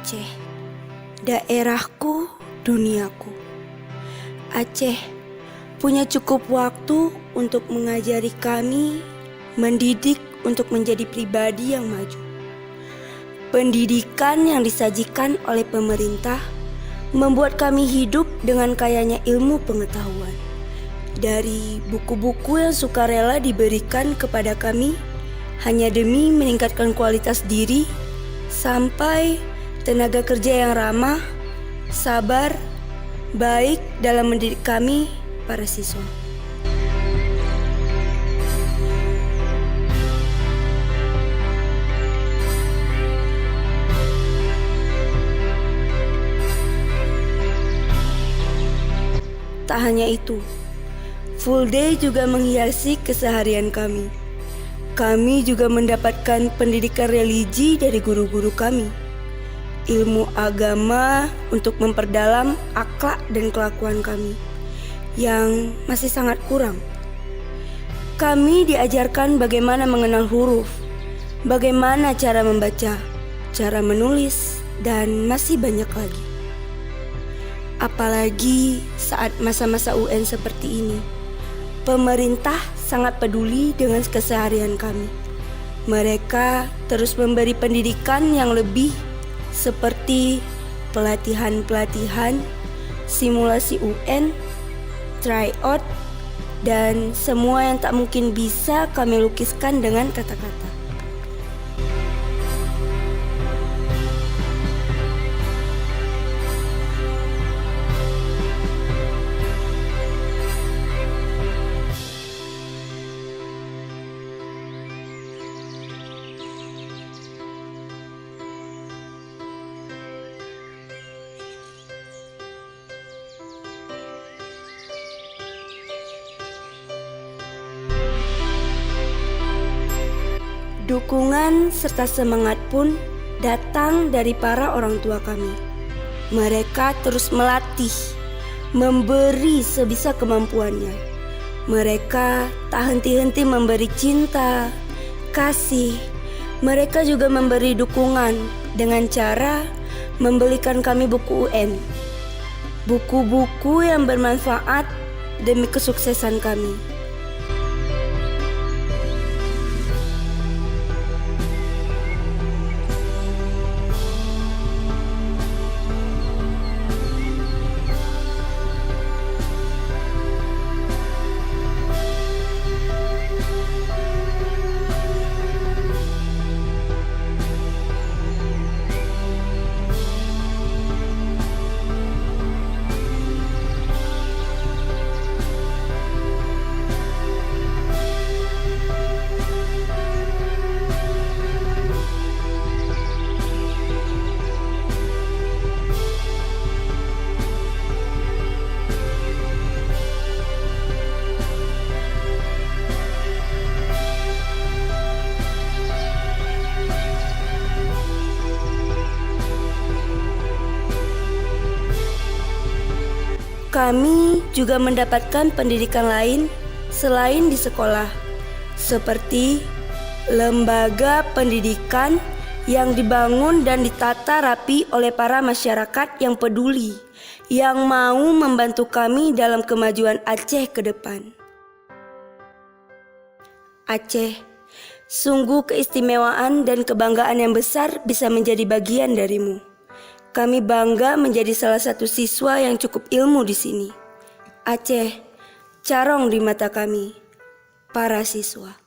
Aceh, daerahku, duniaku. Aceh punya cukup waktu untuk mengajari kami, mendidik untuk menjadi pribadi yang maju. Pendidikan yang disajikan oleh pemerintah membuat kami hidup dengan kayanya ilmu pengetahuan. Dari buku-buku yang sukarela diberikan kepada kami hanya demi meningkatkan kualitas diri, sampai tenaga kerja yang ramah, sabar, baik dalam mendidik kami, para siswa. Tak hanya itu, full day juga menghiasi keseharian kami. Kami juga mendapatkan pendidikan religi dari guru-guru kami. Ilmu agama untuk memperdalam akhlak dan kelakuan kami yang masih sangat kurang. Kami diajarkan bagaimana mengenal huruf, bagaimana cara membaca, cara menulis, dan masih banyak lagi. Apalagi saat masa-masa UN seperti ini, pemerintah sangat peduli dengan keseharian kami. Mereka terus memberi pendidikan yang lebih seperti pelatihan-pelatihan, simulasi UN, tryout, dan semua yang tak mungkin bisa kami lukiskan dengan kata-kata. Dukungan serta semangat pun datang dari para orang tua kami. Mereka terus melatih, memberi sebisa kemampuannya. Mereka tak henti-henti memberi cinta, kasih. Mereka juga memberi dukungan dengan cara membelikan kami buku UN. Buku-buku yang bermanfaat demi kesuksesan kami. Kami juga mendapatkan pendidikan lain selain di sekolah, seperti lembaga pendidikan yang dibangun dan ditata rapi oleh para masyarakat yang peduli, yang mau membantu kami dalam kemajuan Aceh ke depan. Aceh, sungguh keistimewaan dan kebanggaan yang besar bisa menjadi bagian darimu. Kami bangga menjadi salah satu siswa yang cukup ilmu di sini. Aceh, carong di mata kami, para siswa.